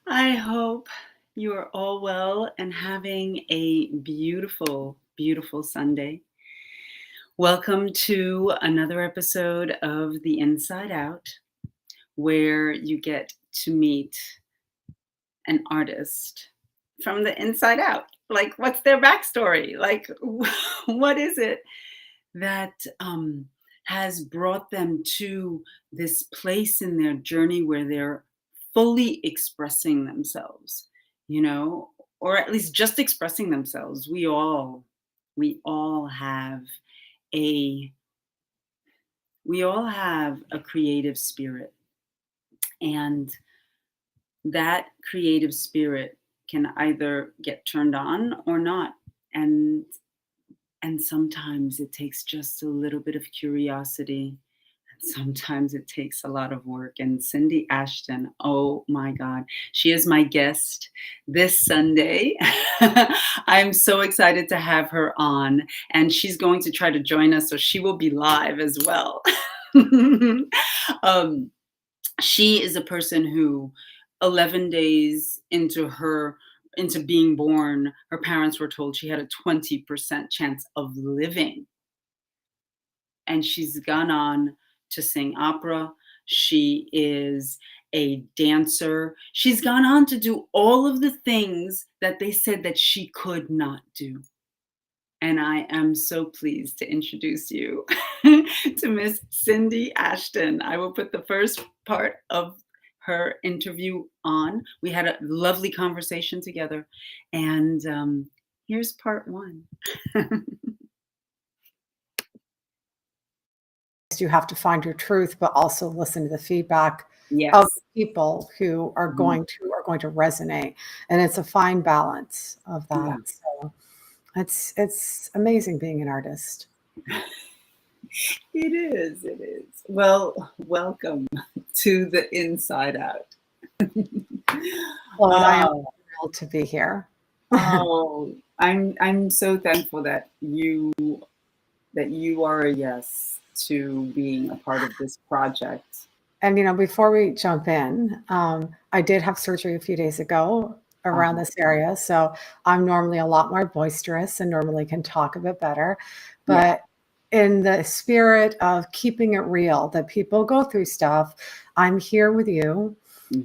I hope you are all well and having a beautiful, beautiful Sunday. Welcome to another episode of The Inside Out, where you get to meet an artist from the inside out. Like, what's their backstory? Like, what is it that has brought them to this place in their journey where they're fully expressing themselves, you know, or at least just expressing themselves. We all have a we all have a creative spirit, and that creative spirit can either get turned on or not. And sometimes it takes just a little bit of curiosity. Sometimes it takes a lot of work. And Cindy Ashton, oh my God, she is my guest this Sunday. I'm so excited to have her on, and she's going to try to join us, so she will be live as well. um, she is a person who 11 days into being born, her parents were told she had a 20% chance of living, and she's gone on to sing opera. She is a dancer. She's gone on to do all of the things that they said that she could not do. And I am so pleased to introduce you to Miss Cindy Ashton. I will put the first part of her interview on. We had a lovely conversation together. And here's part one. You have to find your truth, but also listen to the feedback Yes. of people who are going to resonate. And it's a fine balance of that. Yeah. So it's amazing being an artist. It is. It is. Well, welcome to the Inside Out. Well, I am thrilled to be here. I'm so thankful that you are a yes to being a part of this project. And before we jump in, I did have surgery a few days ago around this area, so I'm normally a lot more boisterous and normally can talk a bit better. But in the spirit of keeping it real, that people go through stuff, I'm here with you.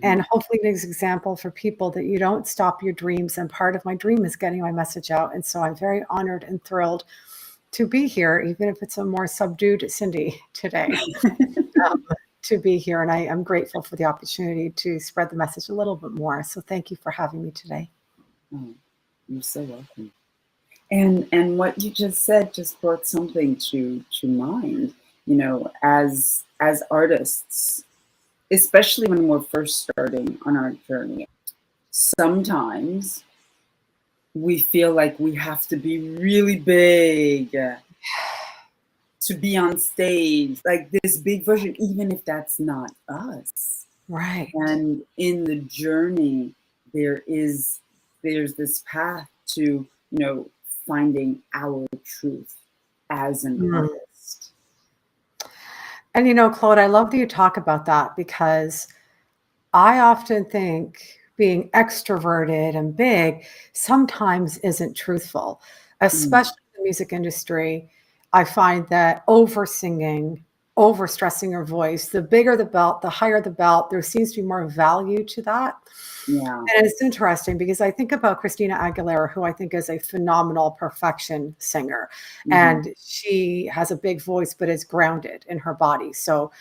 And hopefully it is an example for people that you don't stop your dreams. And part of my dream is getting my message out. And so I'm very honored and thrilled to be here, even if it's a more subdued Cindy today, to be here. And I am grateful for the opportunity to spread the message a little bit more. So thank you for having me today. Oh, you're so welcome. And what you just said just brought something to mind. As artists, especially when we're first starting on our journey, sometimes we feel like we have to be really big to be on stage, like this big version, even if that's not us. Right. And in the journey, there's this path to, finding our truth as an artist. And Claude, I love that you talk about that, because I often think being extroverted and big sometimes isn't truthful, especially in the music industry. I find that over singing, over stressing your voice, the bigger the belt, the higher the belt, there seems to be more value to that. Yeah. And it's interesting because I think about Christina Aguilera, who I think is a phenomenal perfection singer. And she has a big voice, but is grounded in her body. So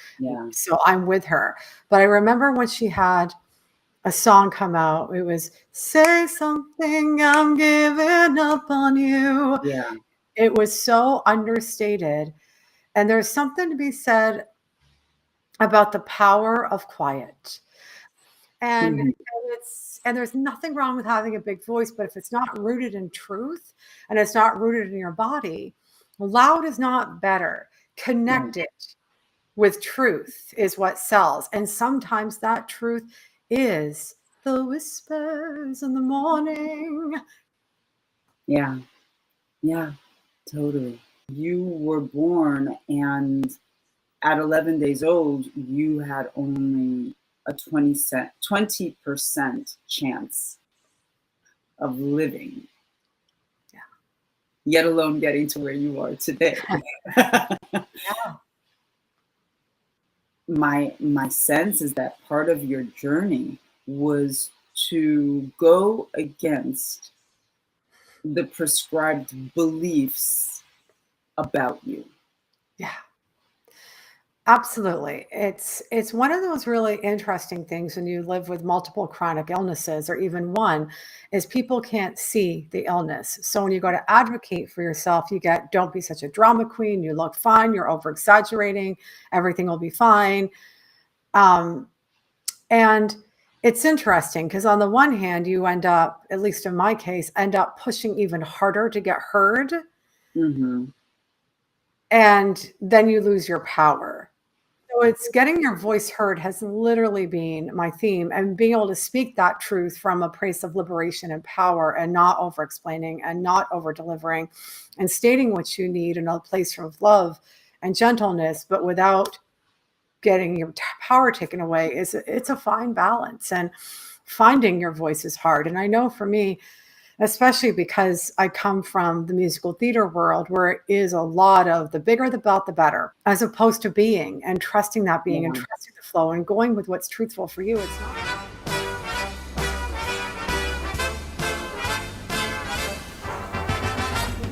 I'm with her. But I remember when she had a song come out, it was "Say Something, I'm Giving Up on You." Yeah. It was so understated. And there's something to be said about the power of quiet. And there's nothing wrong with having a big voice, but if it's not rooted in truth and it's not rooted in your body, loud is not better. Connected with truth is what sells. And sometimes that truth is the whispers in the morning. Yeah, totally. You were born, and at 11 days old, you had only a 20% chance of living, Yeah. yet alone getting to where you are today. Yeah. My sense is that part of your journey was to go against the prescribed beliefs about you. Yeah. Absolutely. It's one of those really interesting things when you live with multiple chronic illnesses or even one is people can't see the illness. So when you go to advocate for yourself, you get don't be such a drama queen, you look fine, you're over exaggerating, everything will be fine. Um, and it's interesting because on the one hand, you end up, at least in my case, end up pushing even harder to get heard, Mm-hmm. and then you lose your power. So it's getting your voice heard has literally been my theme, and being able to speak that truth from a place of liberation and power and not over explaining and not over delivering and stating what you need in a place of love and gentleness, but without getting your power taken away it's a fine balance, and finding your voice is hard. And I know for me, especially because I come from the musical theater world where it is a lot of the bigger the belt, the better, as opposed to being and trusting that being and Yeah. trusting the flow and going with what's truthful for you. It's not.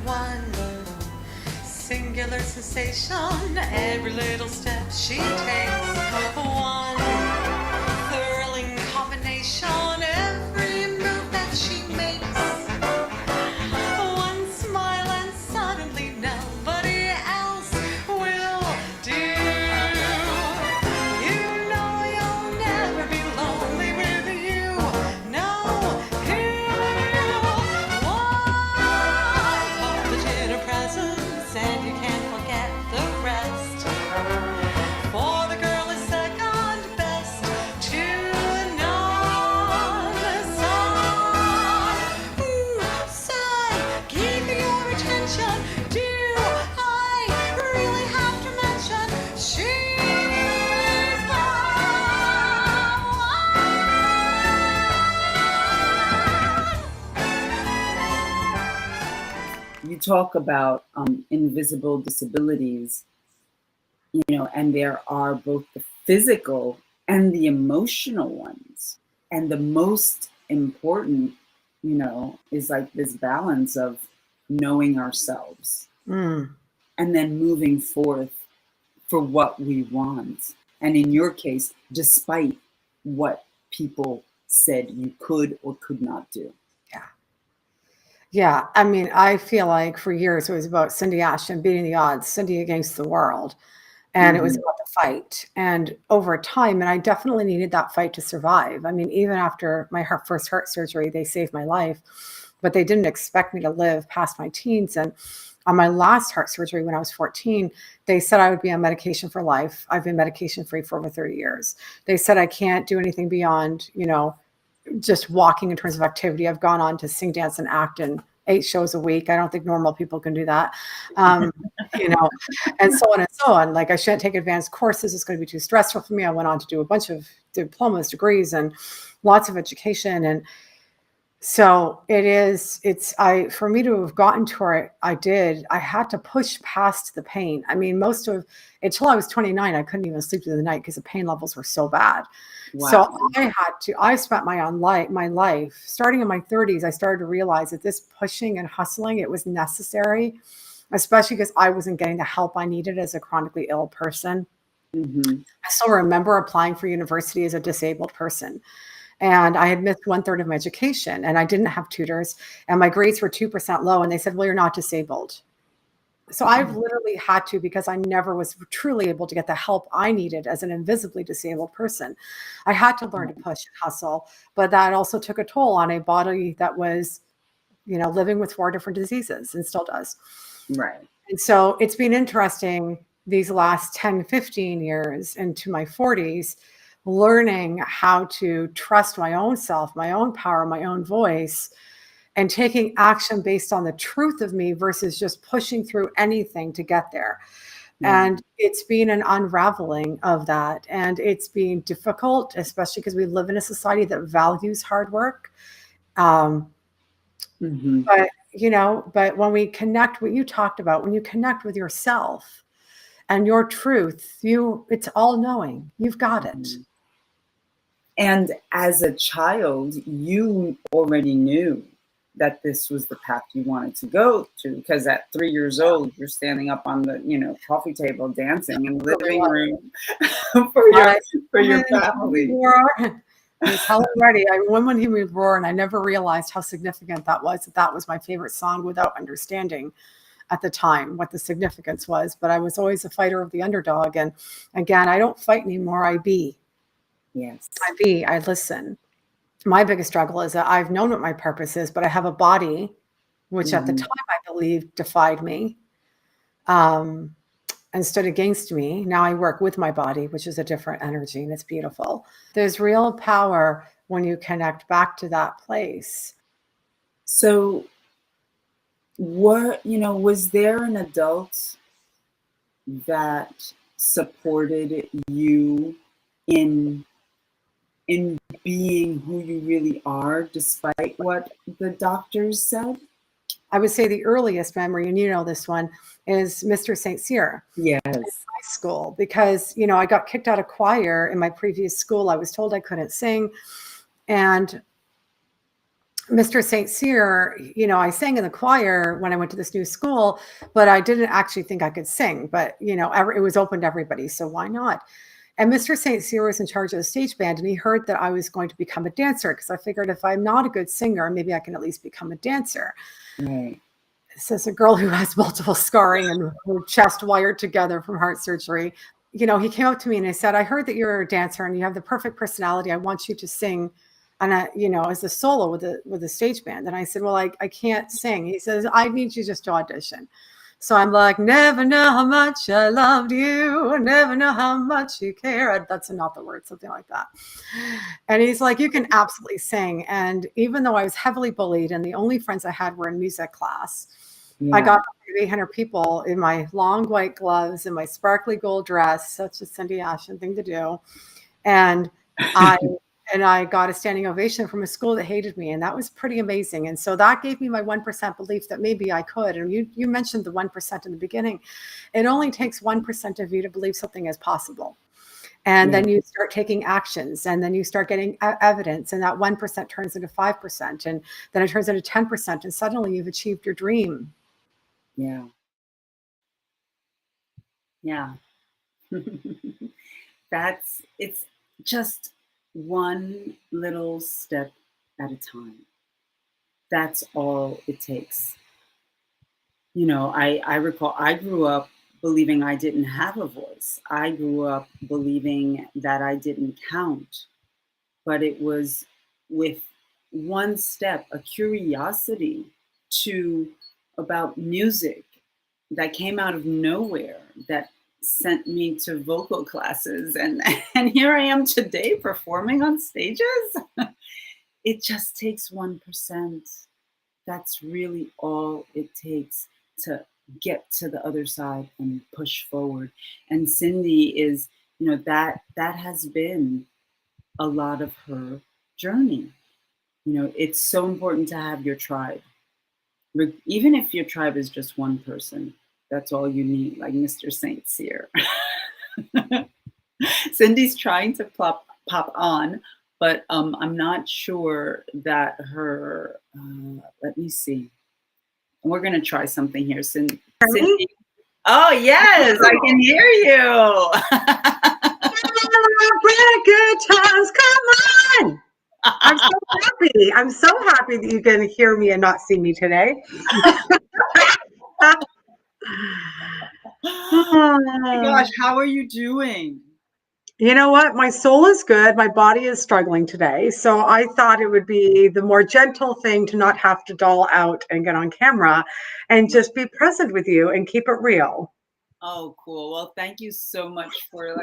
One singular sensation, every little step she takes. One thrilling combination, every move that she makes. One smile and suddenly nobody else will do. You know you'll never be lonely with you. No, you hold the inner presence and you can't forget the rest. For the girl is second best to none. Sigh, keep your attention. Do I really have to mention she's the one? You talk about invisible disabilities, and there are both the physical and the emotional ones. And the most important, is like this balance of knowing ourselves Mm, and then moving forth for what we want. And in your case, despite what people said you could or could not do. yeah. Yeah. I mean, I feel like for years it was about Cindy Ashton beating the odds, Cindy against the world. And it was Mhm. about the fight. And over time, and I definitely needed that fight to survive. I mean, even after my first heart surgery, they saved my life, but they didn't expect me to live past my teens. And on my last heart surgery when I was 14, they said I would be on medication for life. I've been medication free for over 30 years. They said I can't do anything beyond, just walking in terms of activity. I've gone on to sing, dance, and act in 8 shows a week. I don't think normal people can do that. Um, you know, and so on and so on. Like I shouldn't take advanced courses. It's going to be too stressful for me. I went on to do a bunch of diplomas, degrees, and lots of education. And so for me to have gotten to where I did, I had to push past the pain. I mean, until I was 29, I couldn't even sleep through the night because the pain levels were so bad. So Wow. I spent my life, starting in my 30s, I started to realize that this pushing and hustling, it was necessary, especially because I wasn't getting the help I needed as a chronically ill person. Hmm. I still remember applying for university as a disabled person. And I had missed 1/3 of my education and I didn't have tutors and my grades were 2% low. And they said, well, you're not disabled. So I've literally had to, because I never was truly able to get the help I needed as an invisibly disabled person. I had to learn to push and hustle, but that also took a toll on a body that was, living with 4 different diseases and still does. Right. And so it's been interesting these last 10, 15 years into my 40s, learning how to trust my own self, my own power, my own voice, and taking action based on the truth of me versus just pushing through anything to get there. And it's been an unraveling of that. And it's been difficult, especially because we live in a society that values hard work. Um, but, but when we connect, what you talked about, when you connect with yourself and your truth, it's all knowing. You've got it. And as a child, you already knew that this was the path you wanted to go to, because at 3 years old, you're standing up on the coffee table dancing in the living room for your family. He's Helen Reddy. When he would roar, and I never realized how significant that was. That was my favorite song without understanding at the time what the significance was. But I was always a fighter of the underdog. And again, I don't fight anymore. I be. Yes. I listen. My biggest struggle is that I've known what my purpose is, but I have a body, which at the time I believe defied me and stood against me. Now I work with my body, which is a different energy, and it's beautiful. There's real power when you connect back to that place. So was there an adult that supported you in being who you really are, despite what the doctors said? I would say the earliest memory, and you know this one, is Mr. St. Cyr. Yes. In high school, because, I got kicked out of choir in my previous school. I was told I couldn't sing. And Mr. St. Cyr, I sang in the choir when I went to this new school, but I didn't actually think I could sing. But, it was open to everybody, so why not? And Mr. St. Cyr was in charge of the stage band, and he heard that I was going to become a dancer, because I figured if I'm not a good singer, maybe I can at least become a dancer. Right. Says a girl who has multiple scarring and her chest wired together from heart surgery. He came up to me and he said, I heard that you're a dancer and you have the perfect personality. I want you to sing and as a solo with a stage band. And I said, well, I can't sing. He says, I need you just to audition. So I'm like, never know how much I loved you, never know how much you care. That's not the word, something like that. And he's like, you can absolutely sing. And even though I was heavily bullied and the only friends I had were in music class, I got 800 people in my long white gloves and my sparkly gold dress, such a Cindy Ashton thing to do. And I got a standing ovation from a school that hated me. And that was pretty amazing. And so that gave me my 1% belief that maybe I could. And you mentioned the 1% in the beginning. It only takes 1% of you to believe something is possible. And then you start taking actions, and then you start getting evidence, and that 1% turns into 5%, and then it turns into 10%. And suddenly you've achieved your dream. Yeah. Yeah. It's just one little step at a time. That's all it takes. I recall I grew up believing I didn't have a voice. I grew up believing that I didn't count. But it was with one step, a curiosity about music that came out of nowhere that sent me to vocal classes, and here I am today performing on stages. It just takes 1%. That's really all it takes to get to the other side and push forward. And Cindy is, that has been a lot of her journey. It's so important to have your tribe. Even if your tribe is just one person, that's all you need, like Mr. St. Cyr. Cindy's trying to pop on, but I'm not sure that her, let me see. We're going to try something here. Cindy. Oh, yes, I can hear you. Good times, come on. I'm so happy. I'm so happy that you can hear me and not see me today. Oh my gosh, how are you doing? You know what? My soul is good. My body is struggling today. So I thought it would be the more gentle thing to not have to doll out and get on camera and just be present with you and keep it real. Oh, cool. Well, thank you so much for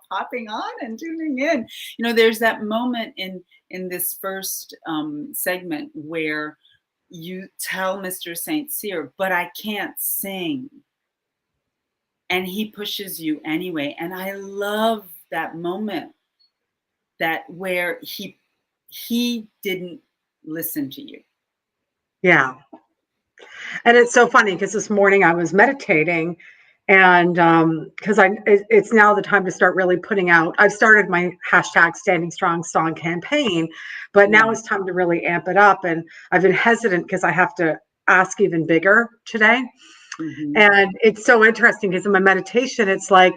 popping on and tuning in. There's that moment in this first segment where you tell Mr. St. Cyr, but I can't sing. and he pushes you anyway. And I love that moment that where he didn't listen to you. Yeah. And it's so funny because this morning I was meditating, and because it's now the time to start really putting out. I've started my hashtag Standing Strong Song campaign, but now Yeah. it's time to really amp it up. And I've been hesitant because I have to ask even bigger today. Mhm. And it's so interesting because in my meditation, it's like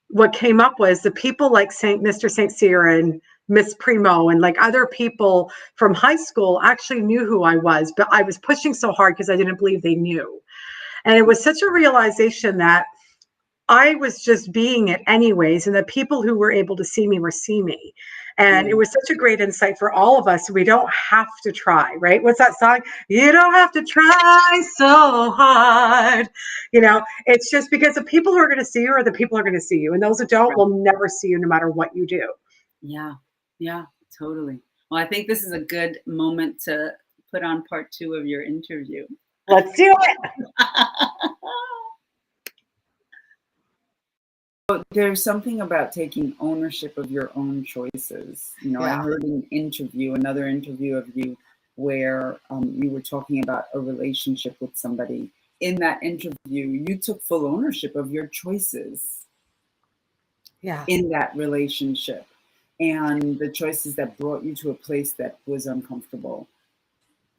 what came up was the people like Mr. St. Cyr and Miss Primo and like other people from high school actually knew who I was, but I was pushing so hard because I didn't believe they knew. And it was such a realization that I was just being it anyways, and the people who were able to see me were see me. And it Yeah. was such a great insight for all of us. We don't have to try, right? What's that song? You don't have to try so hard. It's just because the people who are going to see you are the people who are going to see you. And those that don't Right. will never see you no matter what you do. Yeah. Yeah. Totally. Well, I think this is a good moment to put on part 2 of your interview. Let's do it. There's something about taking ownership of your own choices. I Yeah. heard another interview of you where you were talking about a relationship with somebody. In that interview, you took full ownership of your choices Yeah. in that relationship and the choices that brought you to a place that was uncomfortable.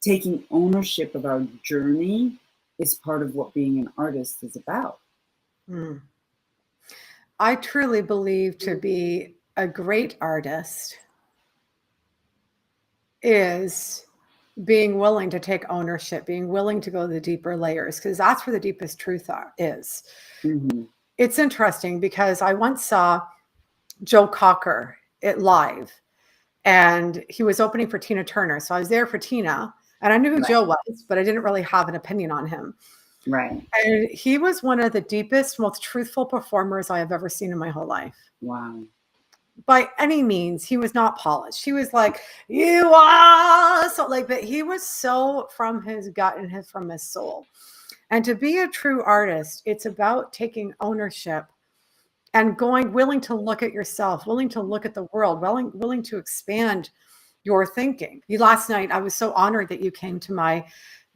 Taking ownership of our journey is part of what being an artist is about. Mm. I truly believe to be a great artist is being willing to take ownership, being willing to go to the deeper layers, because that's where the deepest truth is. Mm-hmm. It's interesting because I once saw Joe Cocker at live, and he was opening for Tina Turner. So I was there for Tina, and I knew who Right. Joe was, but I didn't really have an opinion on him. Right. And he was one of the deepest, most truthful performers I have ever seen in my whole life. Wow. By any means, he was not polished. He was like, you are so like, but he was so from his gut and from his soul. And to be a true artist, it's about taking ownership and willing to look at yourself, willing to look at the world, willing to expand your thinking. Last night, I was so honored that you came to my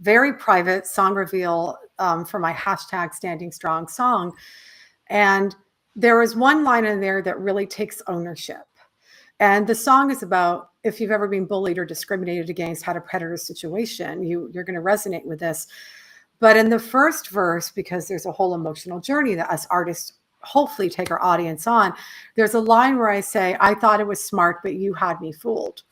very private song reveal for my hashtag Standing Strong song. And there was one line in there that really takes ownership. And the song is about if you've ever been bullied or discriminated against, had a predator situation, you're going to resonate with this. But in the first verse, because there's a whole emotional journey that us artists hopefully take our audience on, there's a line where I say, I thought it was smart, but you had me fooled.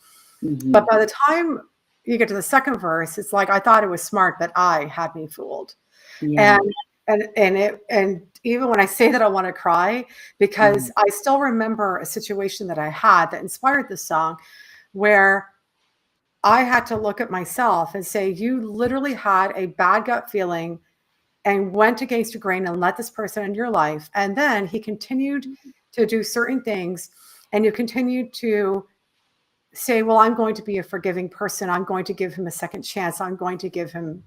Mm-hmm. But by the time you get to the second verse, it's like, I thought it was smart, but I had me fooled. Yeah. And even when I say that, I want to cry because I still remember a situation that I had that inspired this song where I had to look at myself and say, you literally had a bad gut feeling and went against the grain and let this person in your life. And then he continued to do certain things, and you continued to say, well, I'm going to be a forgiving person. I'm going to give him a second chance. I'm going to give him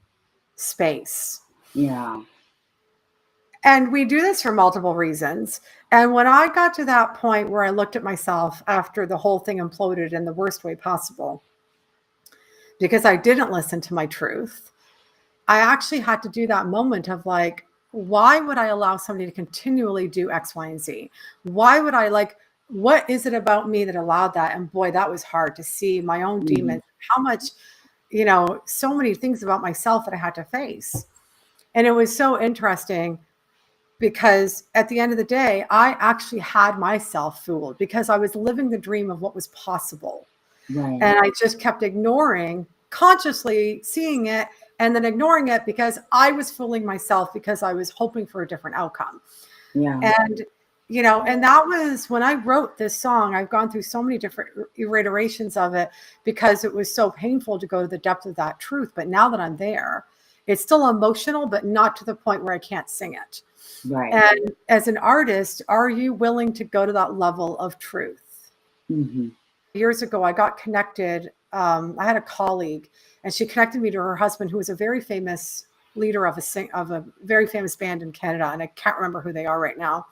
space. Yeah. And we do this for multiple reasons. And when I got to that point where I looked at myself after the whole thing imploded in the worst way possible, because I didn't listen to my truth, I actually had to do that moment of like, why would I allow somebody to continually do X, Y, and Z? Why would I what is it about me that allowed that? And boy, that was hard to see my own demons, how much, so many things about myself that I had to face. And it was so interesting because at the end of the day, I actually had myself fooled because I was living the dream of what was possible. Right. And I just kept ignoring, consciously seeing it and then ignoring it because I was fooling myself because I was hoping for a different outcome. Yeah. And, and that was when I wrote this song. I've gone through so many different iterations of it because it was so painful to go to the depth of that truth. But now that I'm there, it's still emotional, but not to the point where I can't sing it. Right. And as an artist, are you willing to go to that level of truth? Mm-hmm. Years ago, I got connected. I had a colleague, and she connected me to her husband, who was a very famous leader of a very famous band in Canada, and I can't remember who they are right now.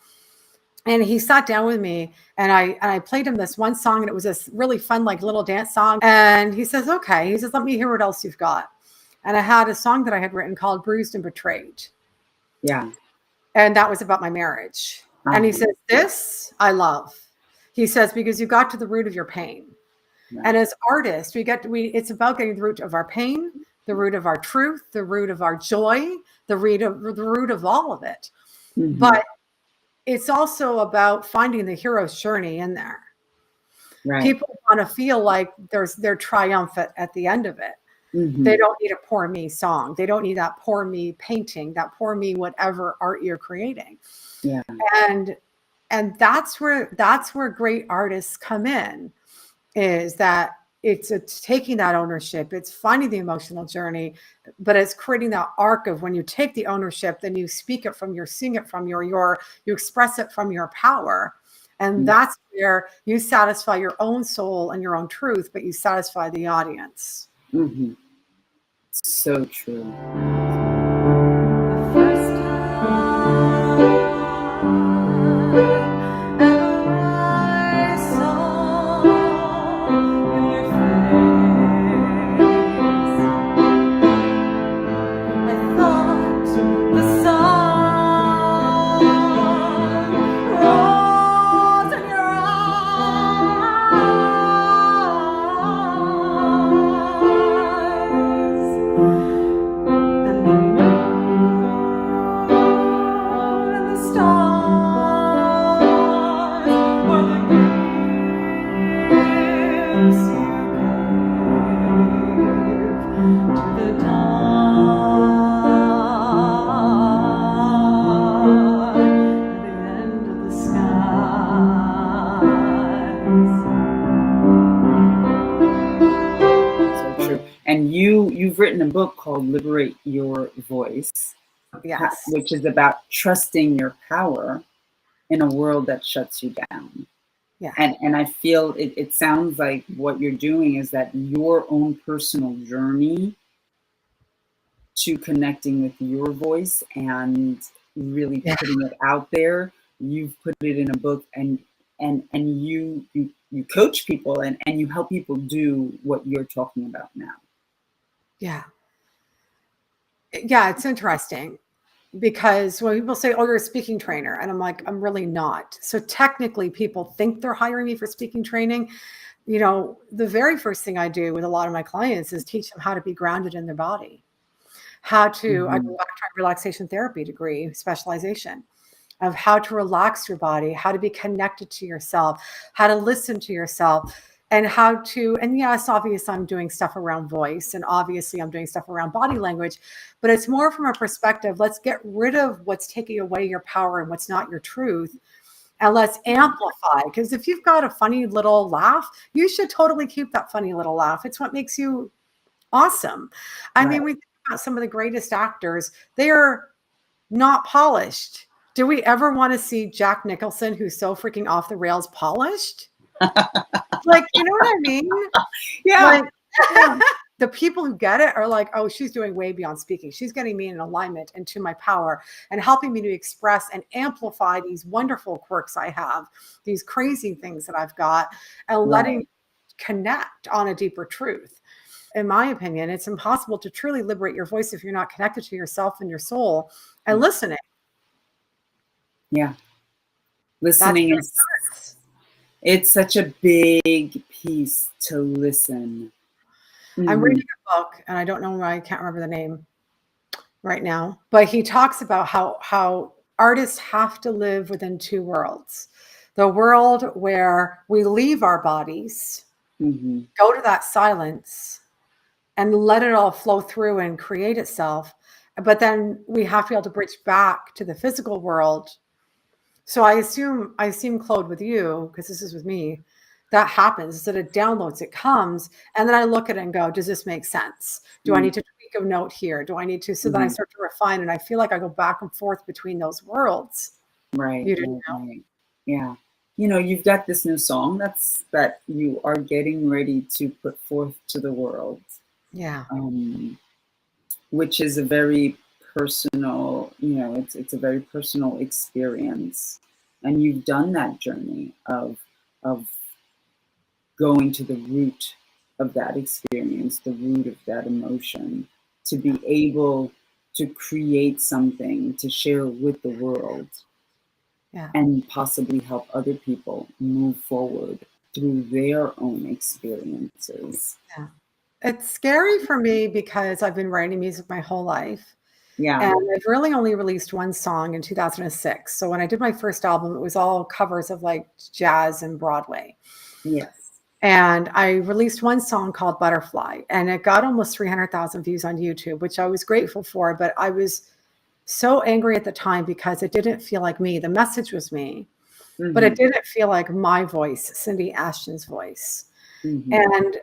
And he sat down with me, and I played him this one song, and it was this really fun, like little dance song. And he says, okay, he says, let me hear what else you've got. And I had a song that I had written called Bruised and Betrayed. Yeah. And that was about my marriage. And he says, this I love. He says, because you got to the root of your pain. Right. And as artists, it's about getting the root of our pain, the root of our truth, the root of our joy, the root of all of it. Mm-hmm. But it's also about finding the hero's journey in there. Right. People want to feel like they're triumphant at the end of it. Mm-hmm. They don't need a poor me song. They don't need that poor me painting, that poor me whatever art you're creating. Yeah. And that's where great artists come in, is that it's taking that ownership, it's finding the emotional journey, but it's creating that arc of when you take the ownership, then you speak it from sing it from you express it from your power. And that's where you satisfy your own soul and your own truth, but you satisfy the audience. Mm-hmm. So true. The first time ever I saw your face, I thought the sun rose in your eyes. And the moon and the stars were the gifts you gave to the dark at the end of the skies. So true. And you've written a book called Liberate Your Voice. Yes. Which is about trusting your power in a world that shuts you down. Yeah. And I feel it sounds like what you're doing is that your own personal journey to connecting with your voice and really putting it out there, you've put it in a book, and you coach people and you help people do what you're talking about now. Yeah. Yeah, it's interesting because when people say, oh, you're a speaking trainer, and I'm like, I'm really not. So technically people think they're hiring me for speaking training. You know, the very first thing I do with a lot of my clients is teach them how to be grounded in their body, how to, I do electronic relaxation therapy degree specialization of how to relax your body, how to be connected to yourself, how to listen to yourself, and how to, and yes, obviously I'm doing stuff around voice, and obviously I'm doing stuff around body language, but it's more from a perspective, let's get rid of what's taking away your power and what's not your truth, and let's amplify. Because if you've got a funny little laugh, you should totally keep that funny little laugh. It's what makes you awesome. I mean, we think about some of the greatest actors, they are not polished. Do we ever want to see Jack Nicholson, who's so freaking off the rails, polished? Like, you know what I mean? Yeah. Like, the people who get it are like, oh, she's doing way beyond speaking. She's getting me in alignment and to my power and helping me to express and amplify these wonderful quirks I have, these crazy things that I've got, and letting me connect on a deeper truth. In my opinion, it's impossible to truly liberate your voice if you're not connected to yourself and your soul and listening. Yeah. Listening is, it's such a big piece to listen. I'm reading a book, and I don't know why I can't remember the name right now, but he talks about how artists have to live within two worlds. The world where we leave our bodies, go to that silence, and let it all flow through and create itself. But then we have to be able to bridge back to the physical world. So I assume Claude, with you, because this is with me, that happens, that it downloads, it comes, and then I look at it and go, does this make sense? Do I need to tweak a note here? Do I need to? So then I start to refine, and I feel like I go back and forth between those worlds. Right. You didn't know. Right. Yeah. You know, you've got this new song that you are getting ready to put forth to the world. Yeah. Which is a very personal, it's a very personal experience. And you've done that journey of going to the root of that experience, the root of that emotion, to be able to create something to share with the world. Yeah. And possibly help other people move forward through their own experiences. Yeah. It's scary for me because I've been writing music my whole life. Yeah. And I've really only released one song in 2006. So when I did my first album, it was all covers of like jazz and Broadway. Yes. And I released one song called Butterfly, and it got almost 300,000 views on YouTube, which I was grateful for. But I was so angry at the time because it didn't feel like me. The message was me, but it didn't feel like my voice, Cindy Ashton's voice. And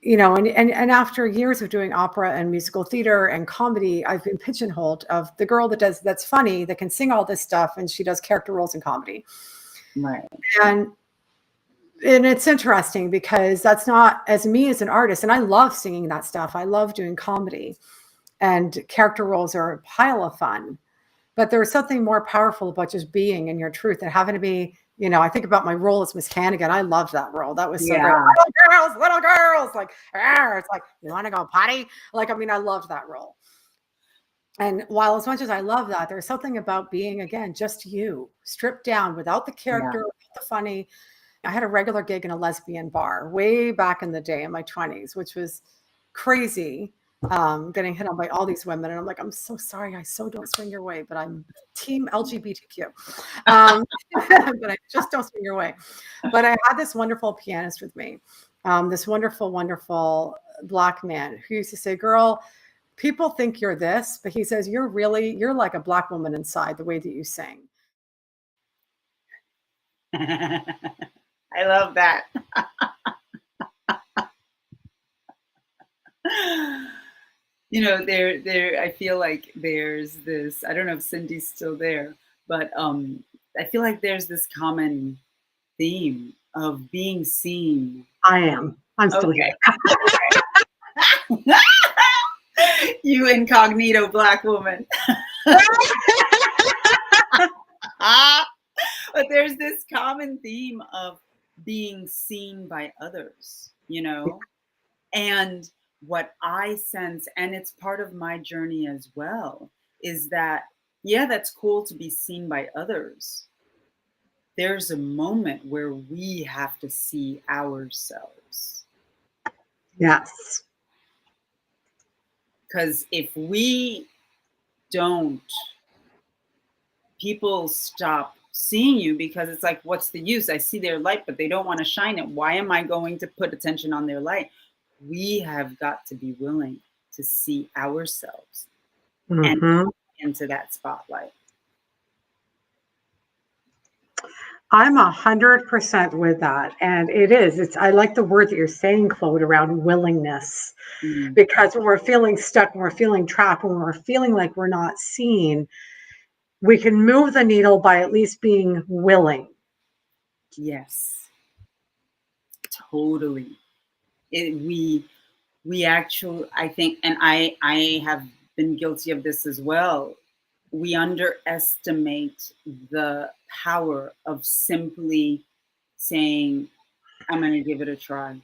and after years of doing opera and musical theater and comedy, I've been pigeonholed of the girl that's funny, that can sing all this stuff, and she does character roles in comedy. Right. And it's interesting because that's not as me as an artist. And I love singing that stuff. I love doing comedy, and character roles are a pile of fun. But there's something more powerful about just being in your truth and having to be, I think about my role as Miss Hannigan. I loved that role. That was so great. Little girls, like, it's like, you want to go potty? Like, I mean, I loved that role. And while as much as I love that, there's something about being, again, just you, stripped down, without the character, without the funny. I had a regular gig in a lesbian bar way back in the day in my 20s, which was crazy. Getting hit on by all these women. And I'm like, I'm so sorry. I so don't swing your way, but I'm team LGBTQ. But I just don't swing your way. But I had this wonderful pianist with me, this wonderful, wonderful Black man who used to say, girl, people think you're this, but he says, you're like a Black woman inside, the way that you sing. I love that. I feel like there's this, I don't know if Cindy's still there, but I feel like there's this common theme of being seen. I am. I'm still here. You incognito Black woman. But there's this common theme of being seen by others, and what I sense, and it's part of my journey as well, is that, that's cool to be seen by others. There's a moment where we have to see ourselves. Yes. Because if we don't, people stop seeing you, because it's like, what's the use? I see their light, but they don't want to shine it. Why am I going to put attention on their light? We have got to be willing to see ourselves and into that spotlight. I'm 100% with that. And I like the word that you're saying, Claude, around willingness, because when we're feeling stuck, when we're feeling trapped, when we're feeling like we're not seen, we can move the needle by at least being willing. Yes, totally. We actually, I think, and I have been guilty of this as well. We underestimate the power of simply saying, I'm going to give it a try.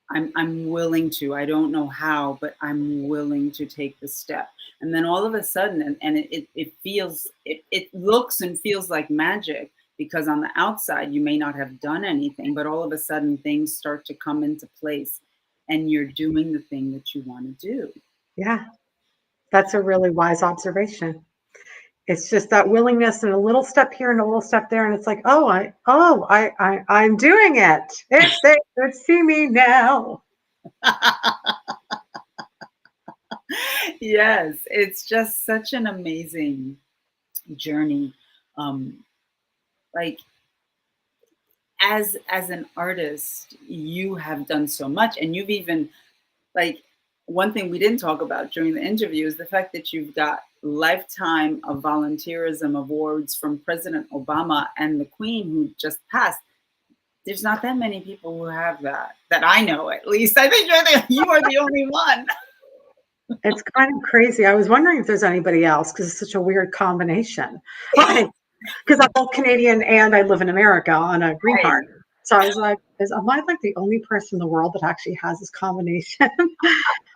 I'm willing to. I don't know how, but I'm willing to take the step. And then all of a sudden, and it feels, it looks and feels like magic, because on the outside, you may not have done anything, but all of a sudden things start to come into place and you're doing the thing that you want to do. Yeah, that's a really wise observation. It's just that willingness, and a little step here and a little step there, and it's like, I'm doing it. It's there. Let's see me now. Yes, it's just such an amazing journey. Like, as an artist, you have done so much, and you've even, like, one thing we didn't talk about during the interview is the fact that you've got lifetime of volunteerism awards from President Obama and the Queen, who just passed. There's not that many people who have that I know, at least. I think you are the only one. It's kind of crazy. I was wondering if there's anybody else because it's such a weird combination. Like, because I'm both Canadian and I live in America on a green Right. card. So I was like, am I like the only person in the world that actually has this combination?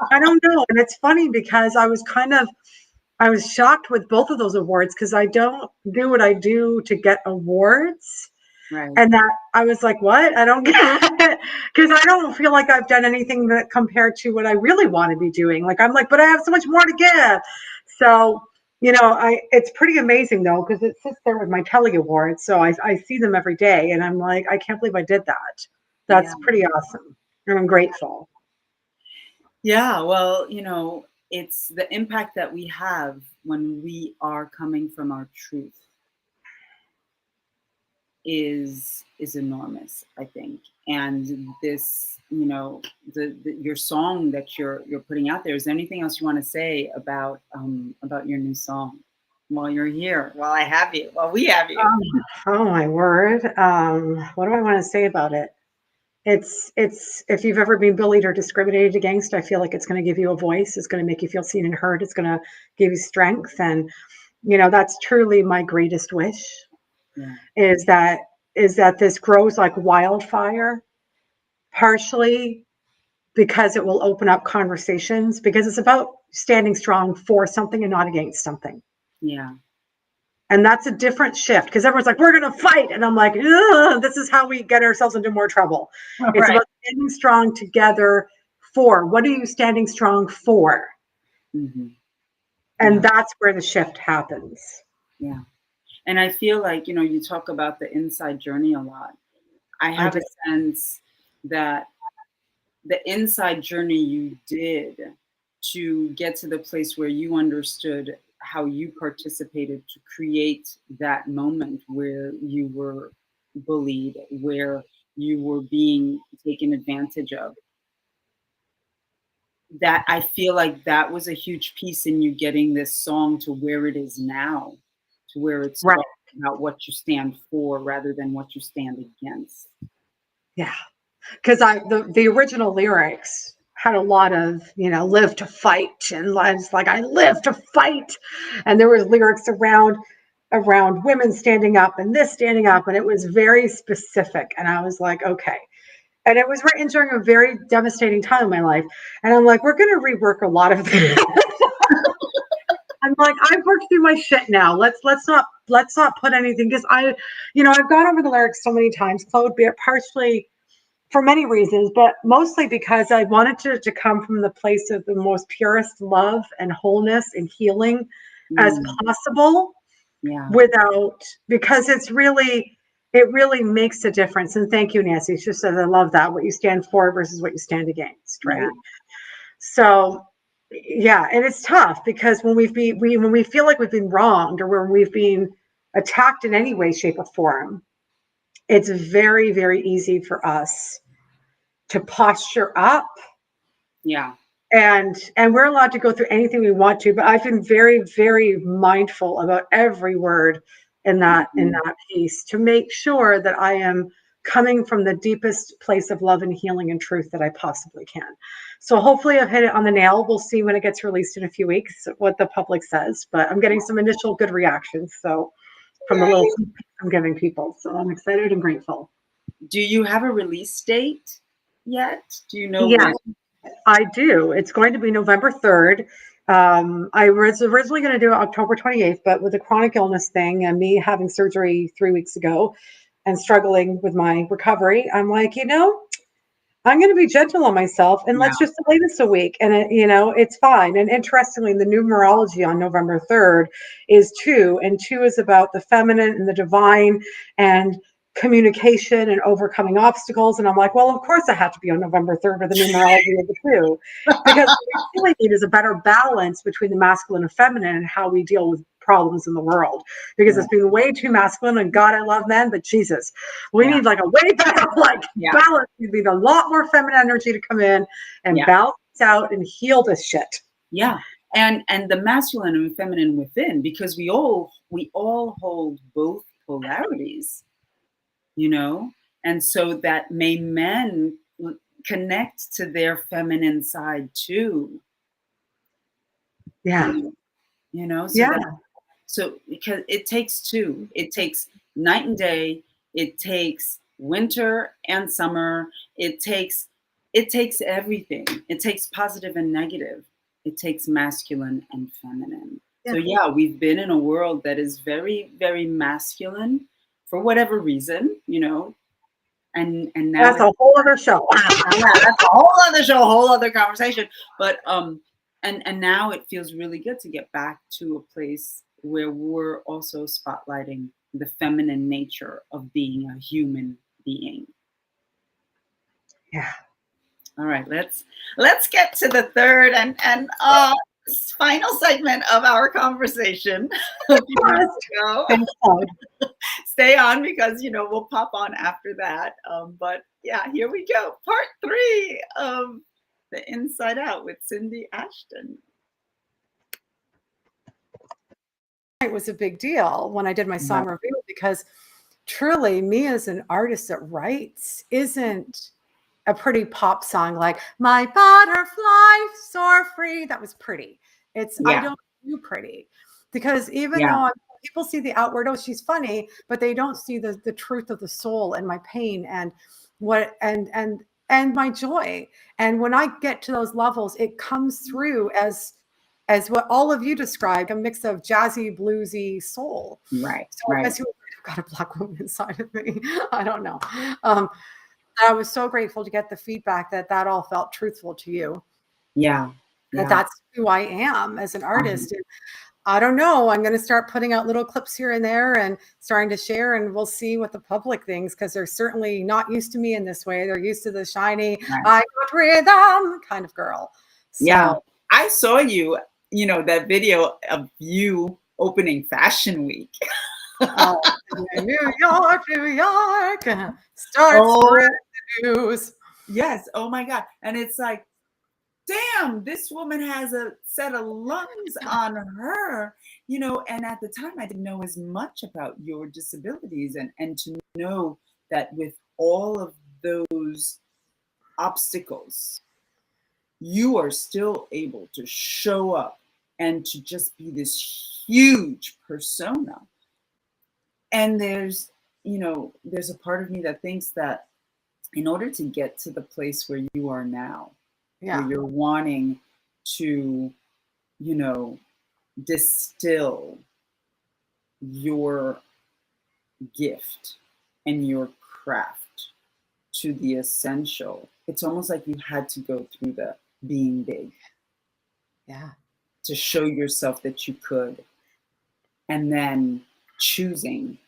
I don't know. And it's funny because I was shocked with both of those awards because I don't do what I do to get awards. Right. And that I was like, what? I don't get it. Because I don't feel like I've done anything that compared to what I really want to be doing. Like, I'm like, but I have so much more to give. So, it's pretty amazing though, because it sits there with my Telly Awards. So I see them every day and I'm like, I can't believe I did that. Yeah. That's pretty awesome. And I'm grateful. Yeah. Well, it's the impact that we have when we are coming from our truth is enormous, I think. And this, the your song that you're putting out there. Is there anything else you want to say about your new song while you're here, while I have you, while we have you? Oh my word. What do I want to say about it? It's if you've ever been bullied or discriminated against, I feel like it's going to give you a voice. It's going to make you feel seen and heard. It's going to give you strength. And that's truly my greatest wish Yeah. is that is that this grows like wildfire, partially because it will open up conversations, because it's about standing strong for something and not against something. Yeah. And that's a different shift because everyone's like, we're going to fight. And I'm like, this is how we get ourselves into more trouble. All It's right. about standing strong together for what are you standing strong for? Mm-hmm. And Yeah. that's where the shift happens. Yeah. And I feel like, you talk about the inside journey a lot. I I have do. a sense that the inside journey you did to get to the place where you understood how you participated to create that moment where you were bullied, where you were being taken advantage of. That I feel like that was a huge piece in you getting this song to where it is now, to where it's Right. talking about what you stand for rather than what you stand against. Yeah. Because the original lyrics had a lot of, live to fight. And it's like, I live to fight. And there was lyrics around women standing up and this standing up. And it was very specific. And I was like, okay. And it was written during a very devastating time in my life. And I'm like, we're going to rework a lot of things. I'm like, I've worked through my shit now. Let's not put anything because I've gone over the lyrics so many times, Claude, be it partially for many reasons, but mostly because I wanted to come from the place of the most purest love and wholeness and healing as Mm, possible yeah, without, because it really makes a difference. And thank you, Nancy. She said, I love that, what you stand for versus what you stand against, yeah, right? So, yeah, and it's tough because when we feel like we've been wronged or when we've been attacked in any way, shape, or form, it's very, very easy for us to posture up yeah. and we're allowed to go through anything we want to, but I've been very, very mindful about every word in Mhm. that piece to make sure that I am coming from the deepest place of love and healing and truth that I possibly can. So hopefully I've hit it on the nail. We'll see when it gets released in a few weeks what the public says, but I'm getting some initial good reactions, so from the little Yay. I'm giving people, so I'm excited and grateful. Do you have a release date yet? Do you know Yeah, when? I do. It's going to be November 3rd. I was originally going to do it October 28th, but with the chronic illness thing and me having surgery 3 weeks ago and struggling with my recovery, I'm like, I'm going to be gentle on myself and Yeah. let's just delay this a week. And it's fine. And interestingly, the numerology on November 3rd is 2, and 2 is about the feminine and the divine and communication and overcoming obstacles. And I'm like, well, of course I have to be on November 3rd with the numerology of the 2, because what we really need is a better balance between the masculine and feminine and how we deal with problems in the world, because Yeah. it's been way too masculine, and God, I love men, but Jesus, we Yeah. need like a way better like Yeah. balance. We need a lot more feminine energy to come in and Yeah. balance out and heal this shit. Yeah. And the masculine and feminine within, because we all hold both polarities, you know? And so that may men connect to their feminine side too, Yeah. So Yeah. that, so because it takes two. It takes night and day. It takes winter and summer. It takes everything. It takes positive and negative. It takes masculine and feminine. So Yeah. yeah, we've been in a world that is very, very masculine for whatever reason, and now That's a whole other show. yeah, that's a whole other show, a whole other conversation. But and now it feels really good to get back to a place where we're also spotlighting the feminine nature of being a human being. Yeah. All right, let's get to the third and final segment of our conversation. A few minutes ago. Thanks, Claude. Stay on because we'll pop on after that. But yeah, here we go. Part 3 of The Inside Out with Cindy Ashton. It was a big deal when I did my song review, because truly, me as an artist that writes isn't a pretty pop song like "My Butterfly Soar Free." That was pretty. I don't do pretty, because even though people see the outward, oh, she's funny, but they don't see the truth of the soul and my pain and what and my joy. And when I get to those levels, it comes through as what all of you described, a mix of jazzy, bluesy soul. Right. So I guess you got a Black woman inside of me. I don't know. I was so grateful to get the feedback that all felt truthful to you. Yeah. That's who I am as an artist. And I don't know. I'm going to start putting out little clips here and there and starting to share, and we'll see what the public thinks, because they're certainly not used to me in this way. They're used to the shiny, I got rhythm kind of girl. So, yeah. I saw you, that video of you opening Fashion Week. New York, starts spreading the news. Yes. Oh my God. And it's like, damn, this woman has a set of lungs on her, and at the time I didn't know as much about your disabilities, and to know that with all of those obstacles, you are still able to show up and to just be this huge persona. And there's a part of me that thinks that in order to get to the place where you are now, where you're wanting to, distill your gift and your craft to the essential, it's almost like you had to go through the being big. Yeah. To show yourself that you could, and then choosing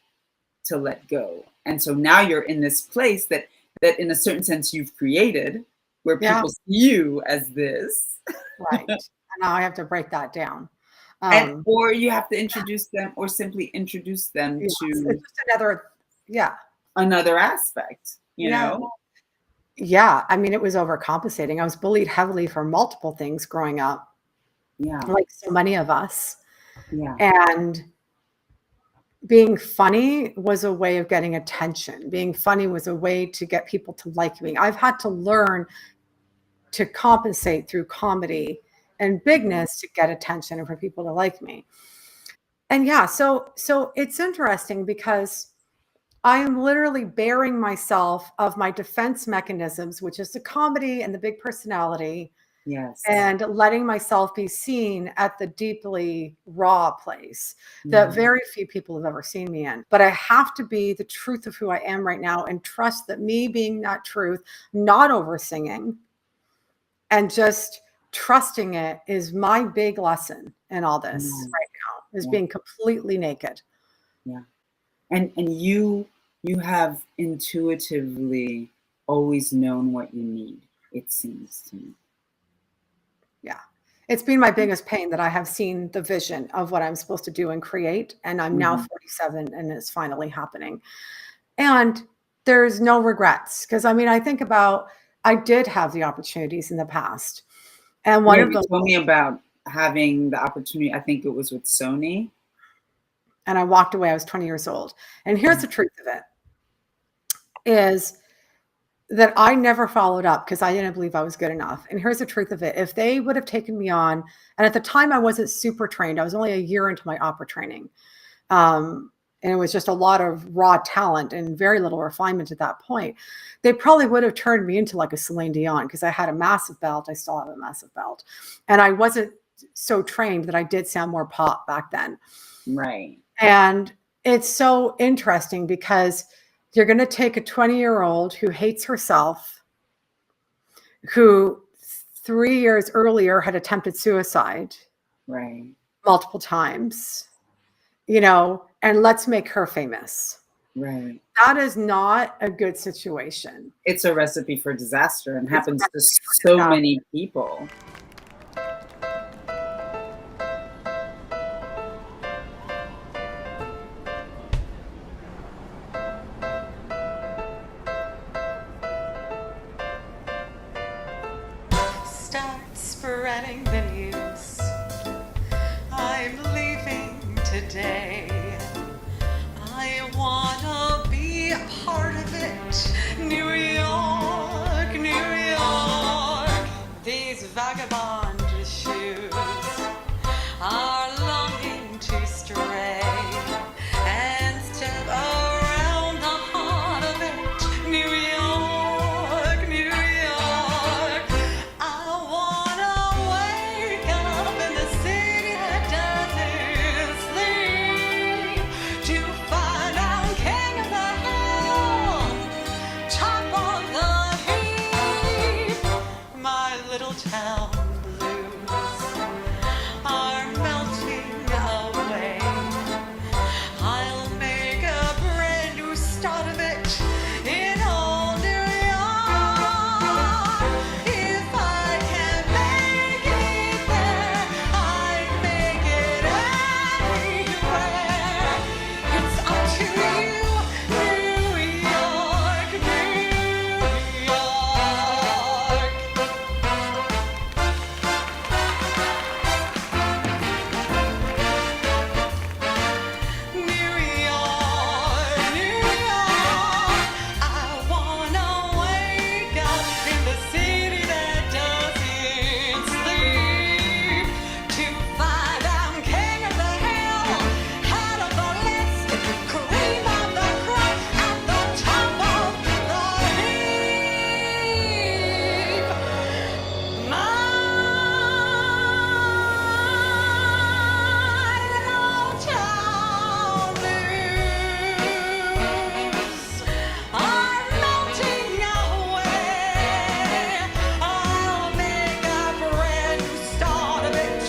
to let go. And so now you're in this place that in a certain sense you've created, where people see you as this. Right. And now I have to break that down. Or you have to introduce them, or simply introduce them to it's just another aspect, know? Yeah. I mean, it was overcompensating. I was bullied heavily for multiple things growing up. Yeah. Like so many of us. Yeah. And being funny was a way of getting attention. Being funny was a way to get people to like me. I've had to learn to compensate through comedy and bigness to get attention and for people to like me. And so it's interesting, because I am literally bearing myself of my defense mechanisms, which is the comedy and the big personality. Yes. And letting myself be seen at the deeply raw place that very few people have ever seen me in. But I have to be the truth of who I am right now, and trust that me being that truth, not over singing, and just trusting it, is my big lesson in all this right now, is being completely naked. Yeah. And you have intuitively always known what you need, it seems to me. Yeah. It's been my biggest pain that I have seen the vision of what I'm supposed to do and create. And I'm now 47, and it's finally happening. And there's no regrets, because I think about, I did have the opportunities in the past. And one of them told me about having the opportunity, I think it was with Sony. And I walked away. I was 20 years old. And here's the truth of it, is that I never followed up because I didn't believe I was good enough. And here's the truth of it. If they would have taken me on, and at the time I wasn't super trained, I was only a year into my opera training. And it was just a lot of raw talent and very little refinement at that point. They probably would have turned me into like a Celine Dion because I had a massive belt. I still have a massive belt. And I wasn't so trained that I did sound more pop back then. Right. And it's so interesting because you're going to take a 20-year-old who hates herself, who 3 years earlier had attempted suicide Right. multiple times, you know, and let's make her famous. Right. That is not a good situation. It's a recipe for disaster and happens to so disaster. many people. Start spreading the news. I'm leaving today. I wanna be a part of it. New York, New York. These vagabond shoes are longing to stray and step around the heart of it. New York, New York. I wanna wake up in the city that doesn't sleep to find I'm king of the hill, top of the heap. My little town blues are melting away. I'll make a brand new start of it in old New York. If I can make it there, I'd make it anywhere. It's up to you, New York, New York. New York, New York. I wanna wake up in the city that doesn't sleep to find I'm king of the hill, head of the list, cream of the crop, at the top of the heap. My little town blues are melting away. I'll make a brand new start of it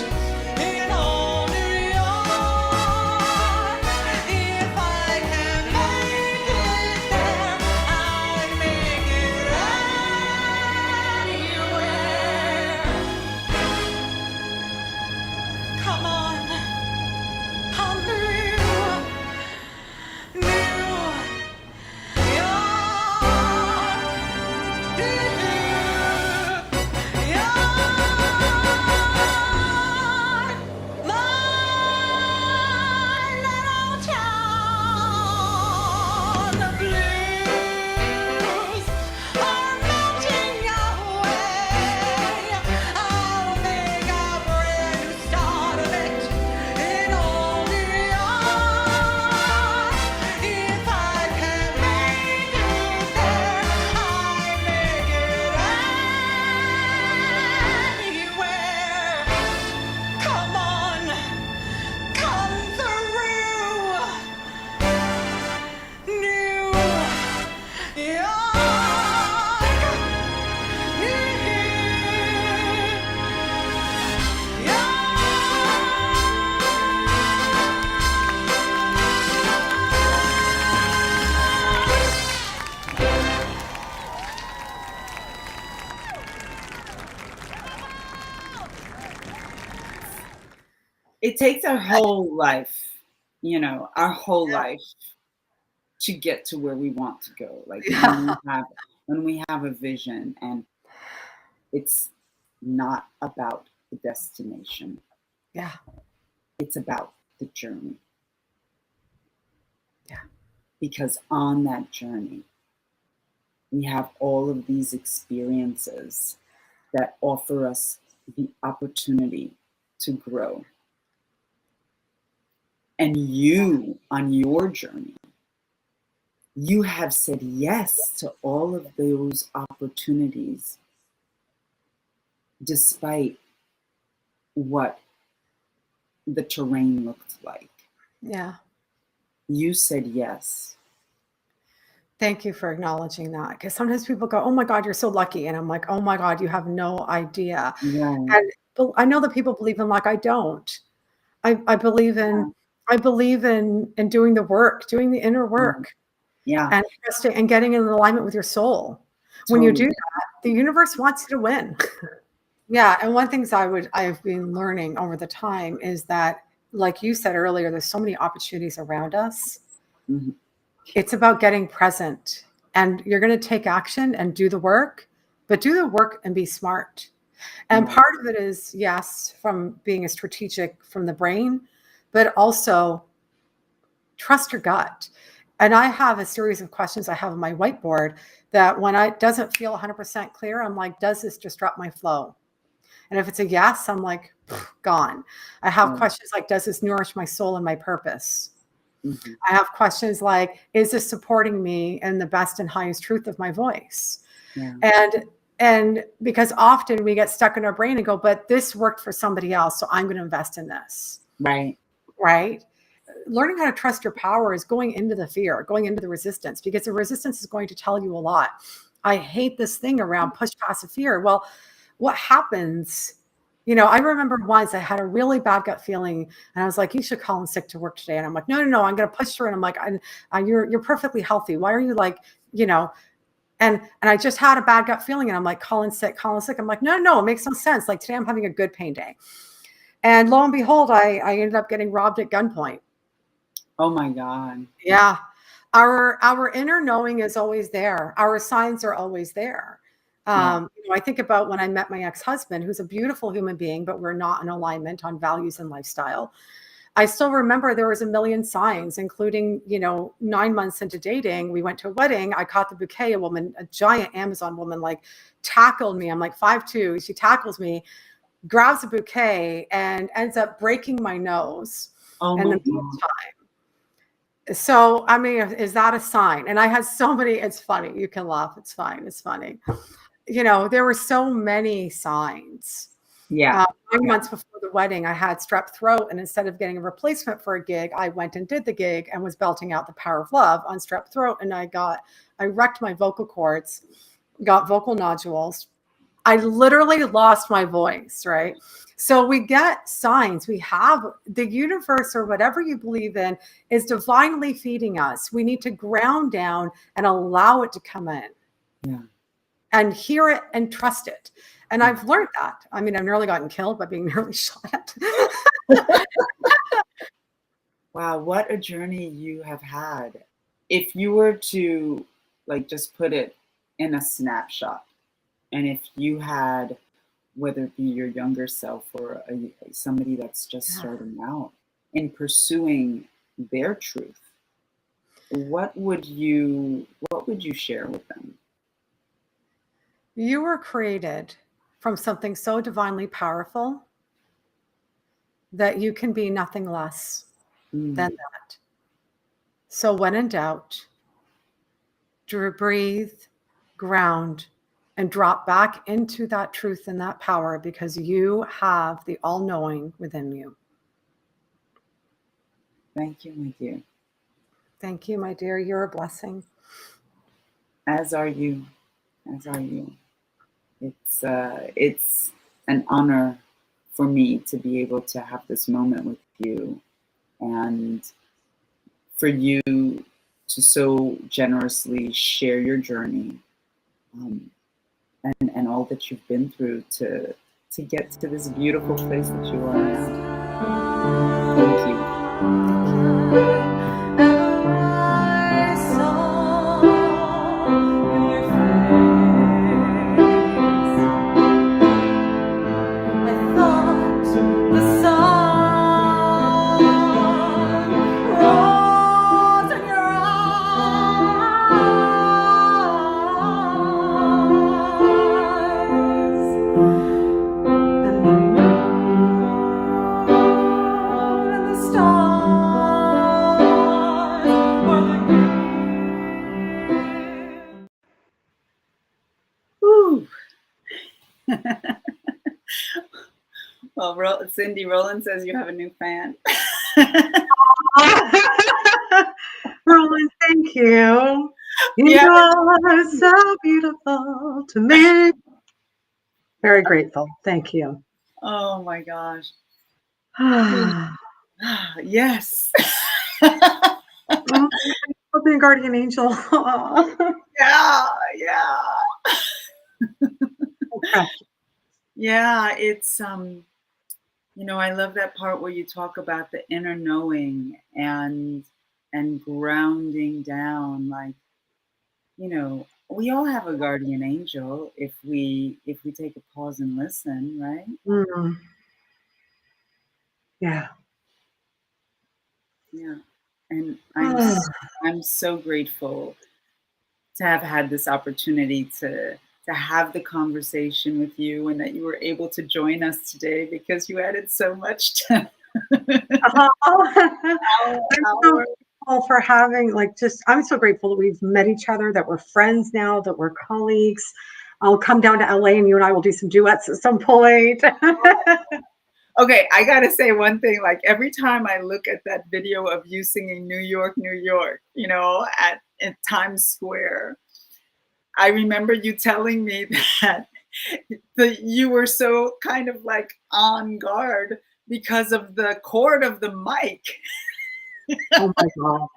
in old New York. If I can make it there, I'd make it anywhere. Come on, come through, New York, New York. My little town blues are melting away. I'll make a brand new start of it in old New York. If I can make it there, I'd make it anywhere. Come on, come through, New It takes our whole life, you know, our whole life to get to where we want to go. Like Yeah. when we have a vision, and it's not about the destination. Yeah. It's about the journey. Yeah. Because on that journey, We have all of these experiences that offer us the opportunity to grow. And you, on your journey, you have said yes to all of those opportunities despite what the terrain looked like. Yeah. You said yes. Thank you for acknowledging that. Because sometimes people go, "Oh my God, you're so lucky." And I'm like, "Oh my God, you have no idea." Right. And I know that people believe in luck. I don't. I believe Yeah. in doing the work, doing the inner Yeah. work, Yeah. and trusting and getting in alignment with your soul. When you do Totally. that, the universe wants you to win. Yeah, and one things I've been learning over the time is that, like you said earlier, there's so many opportunities around us. Mhm. It's about getting present, and you're going to take action and do the work, but do the work and be smart. And Right. part of it is, yes, from being a strategic from the brain, but also trust your gut. And I have a series of questions I have on my whiteboard that when it doesn't feel 100% clear, I'm like, does this disrupt my flow? And if it's a yes, I'm like, gone. I have Right. questions like, does this nourish my soul and my purpose? Mhm. I have questions like, is this supporting me in the best and highest truth of my voice? Yeah. And because often we get stuck in our brain and go, but this worked for somebody else, so I'm going to invest in this. Right. Right? Learning how to trust your power is going into the fear, going into the resistance, because the resistance is going to tell you a lot. I hate this thing around push past the fear. Well, what happens? I remember once I had a really bad gut feeling, and I was like, "You should call in sick to work today." And I'm like, "No, I'm going to push through." And I'm like, "You're perfectly healthy. Why are you like, you know?" And I just had a bad gut feeling, and I'm like, "Call in sick, call in sick." I'm like, "No, it makes no sense. Like today, I'm having a good pain day." And lo and behold, I ended up getting robbed at gunpoint. Oh my God. Yeah. Our inner knowing is always there. Our signs are always there. Yeah. I think about when I met my ex-husband, who's a beautiful human being, but we're not in alignment on values and lifestyle. I still remember there was a million signs, including, 9 months into dating, we went to a wedding. I caught the bouquet. A giant Amazon woman, like tackled me. I'm like 5'2". She tackles me, grabs a bouquet, and ends up breaking my nose. Oh In my the God. meantime, so, I mean, is that a sign? And I had so many, it's funny. You can laugh. It's fine. It's funny. There were so many signs. Yeah. 9 months before the wedding, I had strep throat. And instead of getting a replacement for a gig, I went and did the gig and was belting out the power of love on strep throat. And I wrecked my vocal cords, got vocal nodules. I literally lost my voice, right? So we get signs. We have the universe, or whatever you believe in, is divinely feeding us. We need to ground down and allow it to come in. Yeah. And hear it and trust it. And I've learned that. I mean, I've nearly gotten killed by being nearly shot at. Wow, what a journey you have had. If you were to like just put it in a snapshot, and if you had, whether it be your younger self or somebody that's just starting out in pursuing their truth, what would you share with them? You were created from something so divinely powerful that you can be nothing less than that. So when in doubt, breathe, ground, and drop back into that truth and that power, because you have the all-knowing within you. Thank you, my dear. Thank you, my dear. You're a blessing. As are you. As are you. It's an honor for me to be able to have this moment with you, and for you to so generously share your journey, and all that you've been through to get to this beautiful place that you are now. Thank you. Well, Cindy, Roland says you have a new fan. Roland, thank you. You Yeah. are so beautiful to me. Very grateful. Thank you. Oh my gosh. Oh, Yes. open guardian angel. Yeah, yeah. Okay. Yeah, it's I love that part where you talk about the inner knowing and grounding down, like, we all have a guardian angel if we take a pause and listen, right? Mm, yeah. Yeah. And Oh, I'm so grateful to have had this opportunity to have the conversation with you, and that you were able to join us today, because you added so much to our, I'm so our grateful for having I'm so grateful that we've met each other, that we're friends now, that we're colleagues. I'll come down to LA and you and I will do some duets at some point. Okay, I gotta say one thing. Like, every time I look at that video of you singing New York, New York, at Times Square, I remember you telling me that you were so kind of like on guard because of the cord of the mic, Oh my God.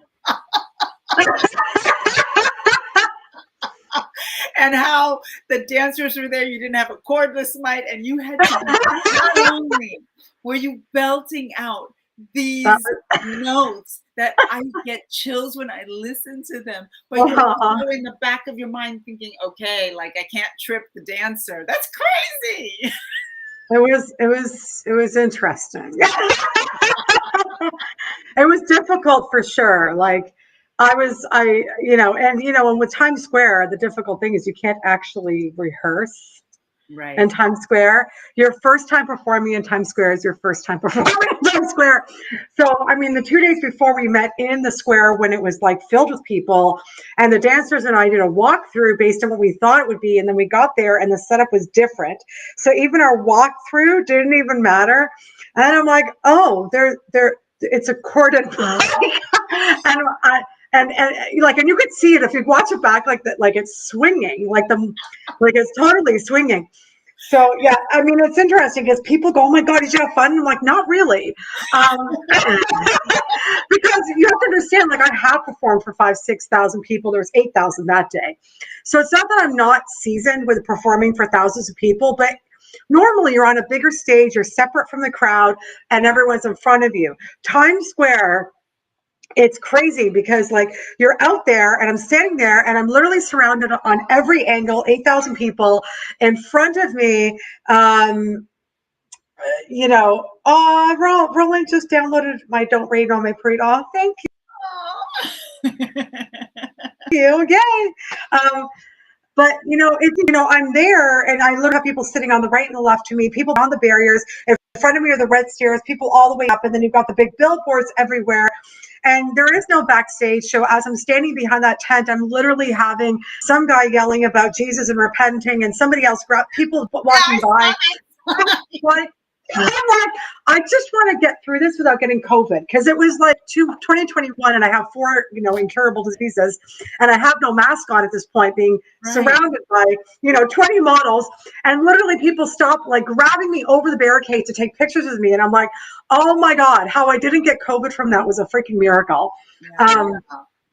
and how the dancers were there. You didn't have a cordless mic, and you had to be, not only were you belting out That these notes that I get chills when I listen to them, but you're was, also in the back of your mind thinking, okay, like, I can't trip the dancer. That's crazy. it was interesting. It was difficult for sure. Like and with Times Square, the difficult thing is you can't actually rehearse in Right. Times Square. Your first time performing in Times Square is your first time performing in Times Square. So, I mean, the 2 days before we met in the square when it was like filled with people, and the dancers and I did a walkthrough based on what we thought it would be. And then we got there and the setup was different. So even our walkthrough didn't even matter. And I'm like, oh, it's a corded mic. and I, and you could see it if you watch it back, like that, like it's swinging, like it's totally swinging. So yeah, I mean, it's interesting because people go, "Oh my God, did you have fun?" And I'm like, "Not really," because you have to understand. Like, I have performed for 5,000-6,000 people. There was 8,000 that day, so it's not that I'm not seasoned with performing for thousands of people, but normally you're on a bigger stage, you're separate from the crowd, and everyone's in front of you. Times Square, it's crazy because like you're out there and I'm standing there and I'm literally surrounded on every angle, 8,000 people in front of me. Roland just downloaded my Don't Rain on My Parade. Oh, thank you. Yay. But I'm there and I literally have people sitting on the right and the left to me, people on the barriers. In front of me are the red stairs, people all the way up, and then you've got the big billboards everywhere. And there is no backstage. So as I'm standing behind that tent, I'm literally having some guy yelling about Jesus and repenting, and somebody else, people walking by. Like, I'm like, I just want to get through this without getting COVID, because it was like 2021 and I have 4, incurable diseases, and I have no mask on at this point, being surrounded by, 20 models, and literally people stop like grabbing me over the barricade to take pictures with me. And I'm like, oh my God, how I didn't get COVID from that was a freaking miracle. Yeah.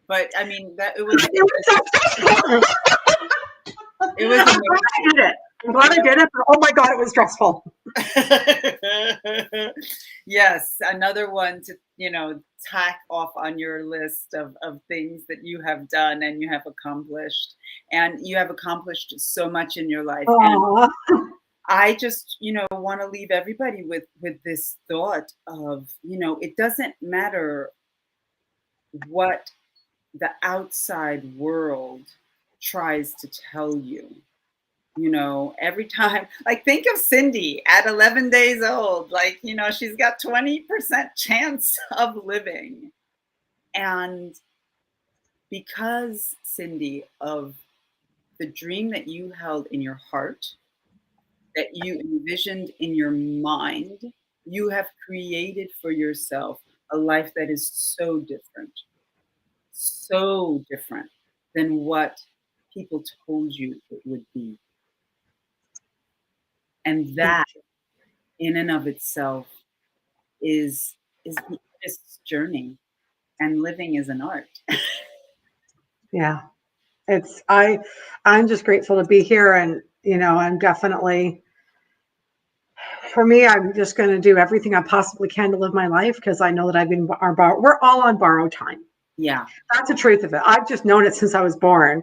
But I mean, it was it was I'm glad I did it. But oh my God, it was stressful. Yes, another one to, tack off on your list of things that you have done and you have accomplished. And you have accomplished so much in your life. And Aww. I just, want to leave everybody with this thought of, it doesn't matter what the outside world tries to tell you. Every time, like, think of Cindy at 11 days old, like, she's got 20% chance of living. And because, Cindy, of the dream that you held in your heart, that you envisioned in your mind, you have created for yourself a life that is so different than what people told you it would be. And Thank that you. in and of itself is the artist's journey, and living is an art. Yeah. I'm just grateful to be here, and I'm definitely, for me, I'm just going to do everything I possibly can to live my life, because I know that we're all on borrowed time. Yeah, That's the truth of it. I've just known it since I was born.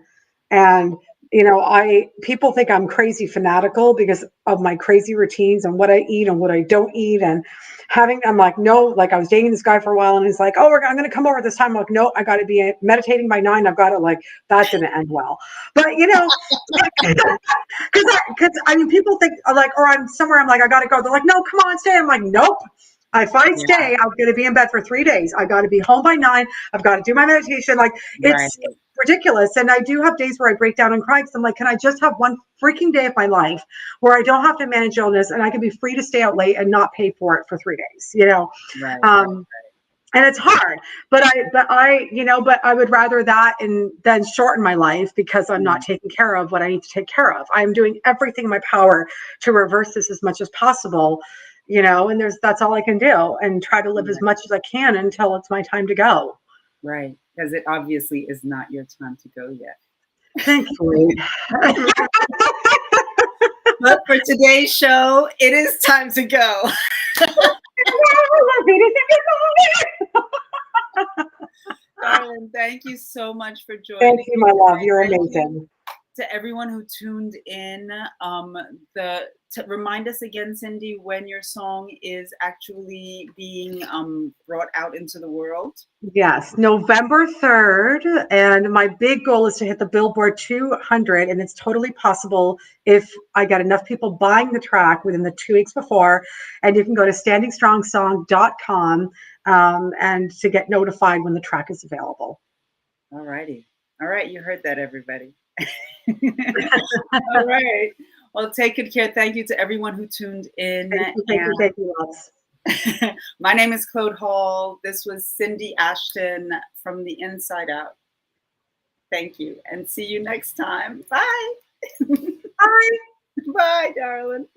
And, people think I'm crazy fanatical because of my crazy routines and what I eat and what I don't eat. And I'm like, no, like I was dating this guy for a while and he's like, oh, I'm going to come over this time. I'm like, no, I got to be meditating by 9. I've got to, like, that didn't end well. But, because I mean, people think like, or I'm somewhere, I'm like, I got to go. They're like, no, come on, stay. I'm like, nope. If I yeah, stay, I'm going to be in bed for 3 days. I got to be home by 9. I've got to do my meditation. Like, right, it's ridiculous. And I do have days where I break down and cry because I'm like, can I just have one freaking day of my life where I don't have to manage illness and I can be free to stay out late and not pay for it for 3 days, right, Um, and it's hard, but I would rather that and then shorten my life because I'm not right. taking care of what I need to take care of. I'm doing everything in my power to reverse this as much as possible, and that's all I can do, and try to live as much as I can until it's my time to go. Right, because it obviously is not your time to go yet. Thankfully. But for today's show, it is time to go. Darling, thank you so much for Thank joining you, me my love. today. You're Thank you amazing. to everyone who tuned in. To remind us again, Cindy, when your song is actually being brought out into the world. Yes, November 3rd. And my big goal is to hit the Billboard 200. And it's totally possible if I get enough people buying the track within the 2 weeks before. And you can go to standingstrongsong.com and to get notified when the track is available. All righty. All right, you heard that, everybody. All right. Well, take good care. Thank you to everyone who tuned in. Thank you, thank you, thank you, loves. My name is Claude Hall. This was Cindy Ashton from the Inside Out. Thank you, and see you next time. Bye. Bye. Bye, darling.